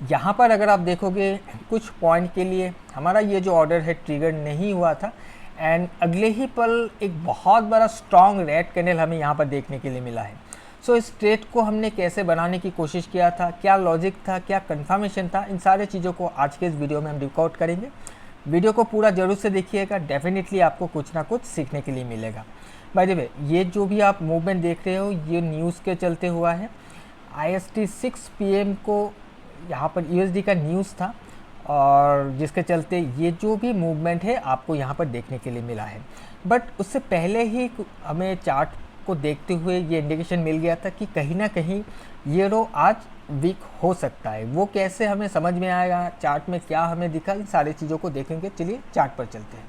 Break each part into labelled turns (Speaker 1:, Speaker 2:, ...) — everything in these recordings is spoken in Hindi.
Speaker 1: यहाँ पर अगर आप देखोगे कुछ पॉइंट के लिए हमारा ये जो ऑर्डर है ट्रिगर नहीं हुआ था, एंड अगले ही पल एक बहुत बड़ा स्ट्रॉन्ग रेड कैंडल हमें यहाँ पर देखने के लिए मिला है। सो इस ट्रेड को हमने कैसे बनाने की कोशिश किया था, क्या लॉजिक था, क्या कंफर्मेशन था, इन सारे चीज़ों को आज के इस वीडियो में हम रिकॉर्ड करेंगे। वीडियो को पूरा जरूर से देखिएगा, डेफिनेटली आपको कुछ ना कुछ सीखने के लिए मिलेगा। बाय द वे, ये जो भी आप मूवमेंट देख रहे हो ये न्यूज़ के चलते हुआ है। IST 6 PM को यहाँ पर USD का न्यूज़ था, और जिसके चलते ये जो भी मूवमेंट है आपको यहाँ पर देखने के लिए मिला है। बट उससे पहले ही हमें चार्ट को देखते हुए ये इंडिकेशन मिल गया था कि कहीं ना कहीं यूरो आज वीक हो सकता है। वो कैसे हमें समझ में आएगा, चार्ट में क्या हमें दिखा, इन सारी चीज़ों को देखेंगे। चलिए चार्ट पर चलते हैं।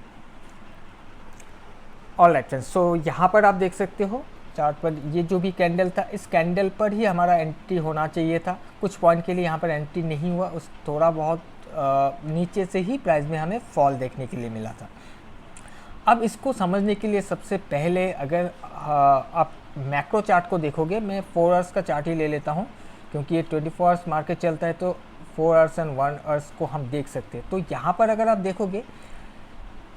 Speaker 1: ऑल राइट फ्रेंड्स, सो यहाँ पर आप देख सकते हो चार्ट पर ये जो भी कैंडल था, इस कैंडल पर ही हमारा एंट्री होना चाहिए था। कुछ पॉइंट के लिए यहाँ पर एंट्री नहीं हुआ, उस थोड़ा बहुत नीचे से ही प्राइस में हमें फॉल देखने के लिए मिला था। अब इसको समझने के लिए सबसे पहले अगर आप मैक्रो चार्ट को देखोगे, मैं 4 आवर्स का चार्ट ही ले लेता हूँ क्योंकि ये 24 आवर्स मार्केट चलता है, तो 4 आवर्स एंड 1 आवर्स को हम देख सकते हैं। तो यहाँ पर अगर आप देखोगे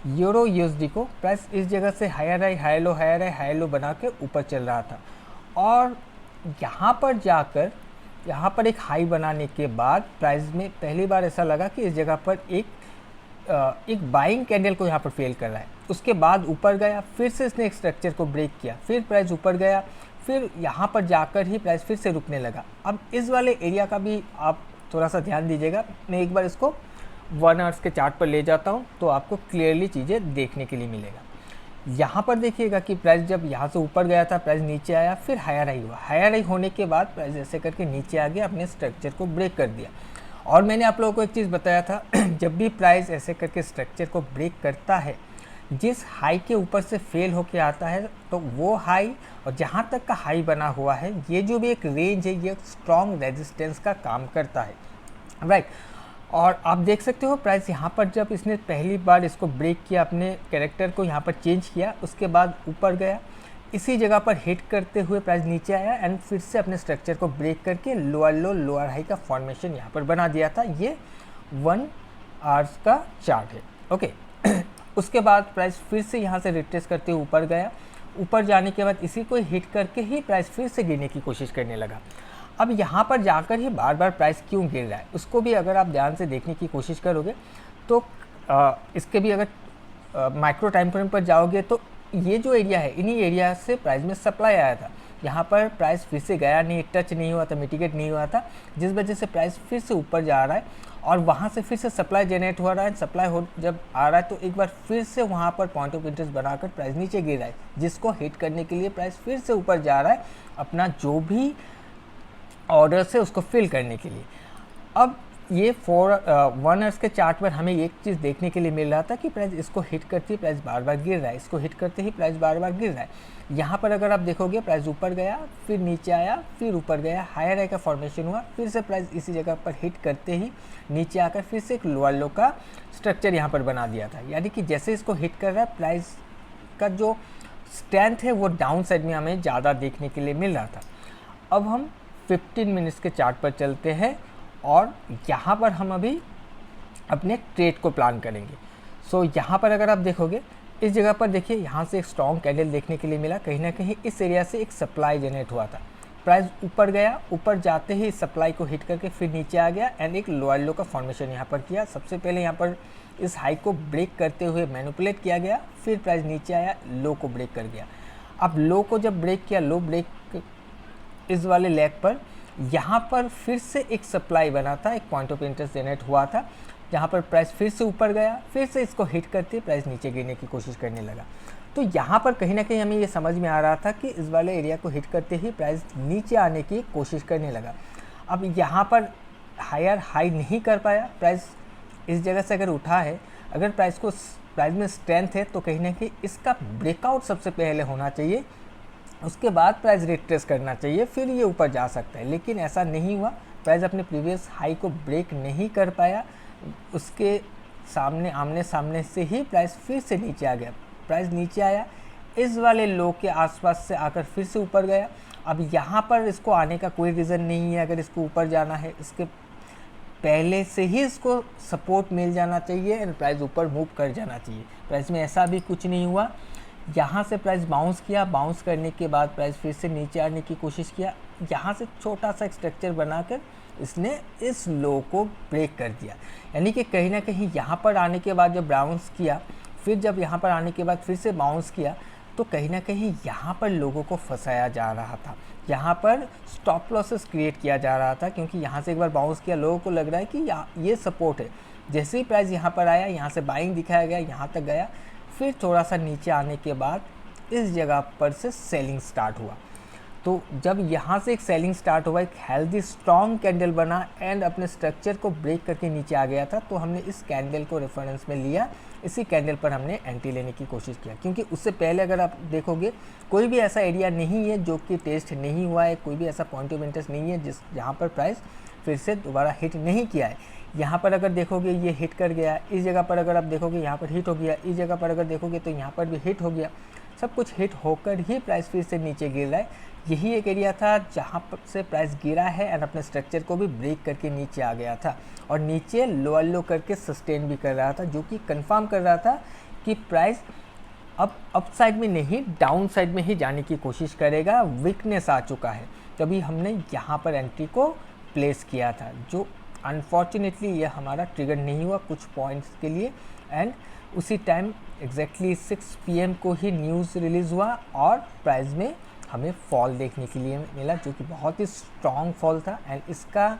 Speaker 1: यूरो USD को प्राइस इस जगह से higher high high low higher high high low बना के ऊपर चल रहा था, और यहाँ पर जाकर यहाँ पर एक हाई बनाने के बाद प्राइस में पहली बार ऐसा लगा कि इस जगह पर एक बाइंग कैंडल को यहाँ पर फेल कर रहा है। उसके बाद ऊपर गया, फिर से इसने एक स्ट्रक्चर को ब्रेक किया, फिर प्राइस ऊपर गया, फिर यहाँ पर जाकर ही प्राइस फिर से रुकने लगा। अब इस वाले एरिया का भी आप थोड़ा सा ध्यान दीजिएगा। मैं एक बार इसको 1 आवर्स के चार्ट पर ले जाता हूँ तो आपको क्लियरली चीज़ें देखने के लिए मिलेगा। यहाँ पर देखिएगा कि प्राइस जब यहाँ से ऊपर गया था, प्राइस नीचे आया, फिर हायर हाई हुआ। हायर हाई होने के बाद प्राइस ऐसे करके नीचे आ गया, अपने स्ट्रक्चर को ब्रेक कर दिया। और मैंने आप लोगों को एक चीज़ बताया था जब भी प्राइस ऐसे करके स्ट्रक्चर को ब्रेक करता है, जिस हाई के ऊपर से फेल होके आता है, तो वो हाई और जहाँ तक का हाई बना हुआ है, ये जो भी एक रेंज है, ये स्ट्रॉन्ग रेजिस्टेंस का काम करता है, राइट। और आप देख सकते हो प्राइस यहाँ पर जब इसने पहली बार इसको ब्रेक किया, अपने कैरेक्टर को यहाँ पर चेंज किया, उसके बाद ऊपर गया, इसी जगह पर हिट करते हुए प्राइस नीचे आया, एंड फिर से अपने स्ट्रक्चर को ब्रेक करके लोअर लो लोअर हाई का फॉर्मेशन यहाँ पर बना दिया था। ये 1 आवर्स का चार्ट है, ओके। उसके बाद प्राइस फिर से यहाँ से रिट्रेस करते हुए ऊपर गया। ऊपर जाने के बाद इसी को हिट करके ही प्राइस फिर से गिरने की कोशिश करने लगा। अब यहाँ पर जाकर ही बार बार प्राइस क्यों गिर रहा है, उसको भी अगर आप ध्यान से देखने की कोशिश करोगे तो इसके भी अगर माइक्रो टाइम फ्रेम पर जाओगे तो ये जो एरिया है, इन्हीं एरिया से प्राइस में सप्लाई आया था। यहाँ पर प्राइस फिर से गया नहीं, टच नहीं हुआ था, मिटिगेट नहीं हुआ था, जिस वजह से प्राइस फिर से ऊपर जा रहा है, और वहाँ से फिर से सप्लाई जनरेट हो रहा है। सप्लाई हो जब आ रहा है तो एक बार फिर से वहाँ पर पॉइंट ऑफ इंटरेस्ट बनाकर प्राइस नीचे गिर रहा है, जिसको हिट करने के लिए प्राइस फिर से ऊपर जा रहा है अपना जो भी ऑर्डर से उसको फिल करने के लिए। अब ये 1 आवर्स के चार्ट पर हमें एक चीज़ देखने के लिए मिल रहा था कि प्राइस इसको हिट करते ही प्राइस बार बार गिर रहा है, इसको हिट करते ही प्राइस बार बार गिर रहा है। यहाँ पर अगर आप देखोगे प्राइस ऊपर गया, फिर नीचे आया, फिर ऊपर गया, हायर हाई का फॉर्मेशन हुआ, फिर से प्राइस इसी जगह पर हिट करते ही नीचे आकर फिर से एक लोअर लो का स्ट्रक्चर यहाँ पर बना दिया था। यानी कि जैसे इसको हिट कर रहा है, प्राइस का जो स्ट्रेंथ है वो डाउन साइड में हमें ज़्यादा देखने के लिए मिल रहा था। अब हम 15 मिनट्स के चार्ट पर चलते हैं, और यहाँ पर हम अभी अपने ट्रेड को प्लान करेंगे। सो यहाँ पर अगर आप देखोगे, इस जगह पर देखिए, यहाँ से एक स्ट्रॉन्ग कैंडल देखने के लिए मिला। कहीं ना कहीं इस एरिया से एक सप्लाई जनरेट हुआ था। प्राइस ऊपर गया, ऊपर जाते ही सप्लाई को हिट करके फिर नीचे आ गया, एंड एक लोअर लो का फॉर्मेशन यहाँ पर किया। सबसे पहले यहाँ पर इस हाई को ब्रेक करते हुए मैनिपुलेट किया गया, फिर प्राइस नीचे आया, लो को ब्रेक कर गया। अब लो को जब ब्रेक किया, लो ब्रेक इस वाले लेग पर, यहाँ पर फिर से एक सप्लाई बना था, एक पॉइंट ऑफ इंटरेस्ट जनरेट हुआ था, जहाँ पर प्राइस फिर से ऊपर गया, फिर से इसको हिट करते प्राइस नीचे गिरने की कोशिश करने लगा। तो यहाँ पर कहीं ना कहीं हमें ये समझ में आ रहा था कि इस वाले एरिया को हिट करते ही प्राइस नीचे आने की कोशिश करने लगा। अब यहाँ पर हायर हाई नहीं कर पाया, प्राइस इस जगह से अगर उठा है, अगर प्राइस में स्ट्रेंथ है तो कहीं ना कहीं इसका ब्रेकआउट सबसे पहले होना चाहिए, उसके बाद प्राइस रिट्रेस करना चाहिए, फिर ये ऊपर जा सकता है। लेकिन ऐसा नहीं हुआ, प्राइस अपने प्रीवियस हाई को ब्रेक नहीं कर पाया, उसके सामने आमने सामने से ही प्राइस फिर से नीचे आ गया। प्राइस नीचे आया, इस वाले लो के आसपास से आकर फिर से ऊपर गया। अब यहाँ पर इसको आने का कोई रीज़न नहीं है, अगर इसको ऊपर जाना है, इसके पहले से ही इसको सपोर्ट मिल जाना चाहिए एंड प्राइस ऊपर मूव कर जाना चाहिए। प्राइस में ऐसा भी कुछ नहीं हुआ। यहाँ से प्राइस बाउंस किया, बाउंस करने के बाद प्राइस फिर से नीचे आने की कोशिश किया, यहाँ से छोटा सा स्ट्रक्चर बनाकर इसने इस लो को ब्रेक कर दिया। यानी कि कहीं ना कहीं यहाँ पर आने के बाद जब बाउंस किया, फिर जब यहाँ पर आने के बाद फिर से बाउंस किया, तो कहीं ना कहीं यहाँ पर लोगों को फंसाया जा रहा था, यहाँ पर स्टॉप लॉसेस क्रिएट किया जा रहा था, क्योंकि यहाँ से एक बार बाउंस किया, लोगों को लग रहा है कि ये सपोर्ट है। जैसे ही प्राइस यहाँ पर आया, यहाँ से बाइंग दिखाया गया, यहाँ तक गया, फिर थोड़ा सा नीचे आने के बाद इस जगह पर से सेलिंग स्टार्ट हुआ। तो जब यहाँ से एक सेलिंग स्टार्ट हुआ, एक हेल्दी स्ट्रॉन्ग कैंडल बना एंड अपने स्ट्रक्चर को ब्रेक करके नीचे आ गया था, तो हमने इस कैंडल को रेफरेंस में लिया, इसी कैंडल पर हमने एंट्री लेने की कोशिश किया। क्योंकि उससे पहले अगर आप देखोगे, कोई भी ऐसा एरिया नहीं है जो कि टेस्ट नहीं हुआ है, कोई भी ऐसा पॉइंट ऑफ इंटरेस्ट नहीं है जहाँ पर प्राइस फिर से दोबारा हिट नहीं किया है। यहाँ पर अगर देखोगे ये हिट कर गया, इस जगह पर अगर आप देखोगे यहाँ पर हिट हो गया, इस जगह पर अगर देखोगे तो यहाँ पर भी हिट हो गया, सब कुछ हिट होकर ही प्राइस फिर से नीचे गिर रहा है। यही एक एरिया था जहाँ पर से प्राइस गिरा है एंड अपने स्ट्रक्चर को भी ब्रेक करके नीचे आ गया था, और नीचे लोअर लो करके सस्टेन भी कर रहा था, जो कि कंफर्म कर रहा था कि प्राइस अब अप साइड में नहीं, डाउन साइड में ही जाने की कोशिश करेगा। वीकनेस आ चुका है, तभी हमने यहाँ पर एंट्री को प्लेस किया था, जो अनफॉर्चुनेटली ये हमारा ट्रिगर नहीं हुआ कुछ पॉइंट्स के लिए। एंड उसी टाइम एग्जैक्टली 6 PM को ही न्यूज़ रिलीज़ हुआ और प्राइस में हमें फॉल देखने के लिए मिला, जो कि बहुत ही स्ट्रॉन्ग फॉल था। एंड इसका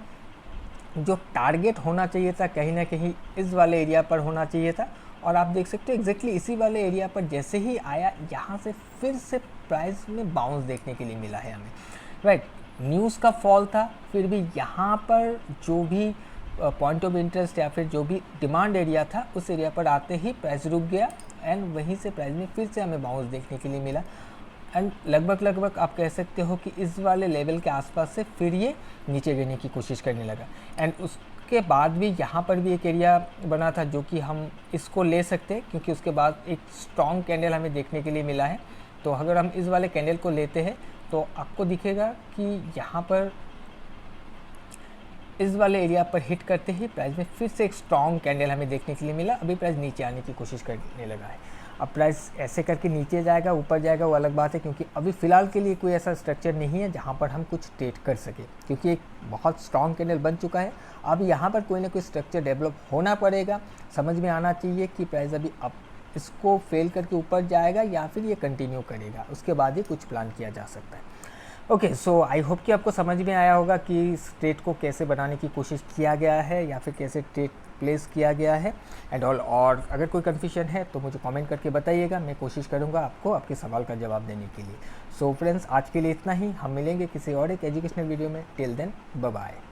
Speaker 1: जो टारगेट होना चाहिए था कहीं ना कहीं इस वाले एरिया पर होना चाहिए था, और आप देख सकते हो एग्जैक्टली इसी वाले एरिया पर जैसे ही आया, यहाँ से फिर से प्राइस में बाउंस देखने के लिए मिला है हमें, राइट। न्यूज़ का फॉल था, फिर भी यहाँ पर जो भी पॉइंट ऑफ इंटरेस्ट या फिर जो भी डिमांड एरिया था, उस एरिया पर आते ही प्राइस रुक गया एंड वहीं से प्राइस में फिर से हमें बाउंस देखने के लिए मिला। एंड लगभग आप कह सकते हो कि इस वाले लेवल के आसपास से फिर ये नीचे गिरने की कोशिश करने लगा। एंड उसके बाद भी यहाँ पर भी एक एरिया बना था जो कि हम इसको ले सकते हैं, क्योंकि उसके बाद एक स्ट्रॉन्ग कैंडल हमें देखने के लिए मिला है। तो अगर हम इस वाले कैंडल को लेते हैं तो आपको दिखेगा कि यहाँ पर इस वाले एरिया पर हिट करते ही प्राइस में फिर से एक स्ट्रॉन्ग कैंडल हमें देखने के लिए मिला। अभी प्राइस नीचे आने की कोशिश करने लगा है। अब प्राइस ऐसे करके नीचे जाएगा ऊपर जाएगा वो अलग बात है, क्योंकि अभी फ़िलहाल के लिए कोई ऐसा स्ट्रक्चर नहीं है जहाँ पर हम कुछ ट्रेड कर सके, क्योंकि एक बहुत स्ट्रॉन्ग कैंडल बन चुका है। अब यहाँ पर कोई ना कोई स्ट्रक्चर डेवलप होना पड़ेगा। समझ में आना चाहिए कि प्राइस अभी अब इसको फेल करके ऊपर जाएगा या फिर ये कंटिन्यू करेगा, उसके बाद ही कुछ प्लान किया जा सकता है। ओके, सो आई होप कि आपको समझ में आया होगा कि इस ट्रेड को कैसे बनाने की कोशिश किया गया है या फिर कैसे ट्रेड प्लेस किया गया है एंड ऑल। और अगर कोई कन्फ्यूजन है तो मुझे कमेंट करके बताइएगा, मैं कोशिश करूँगा आपको आपके सवाल का जवाब देने के लिए। सो फ्रेंड्स, आज के लिए इतना ही। हम मिलेंगे किसी और एक एजुकेशनल वीडियो में। Till then, bye bye.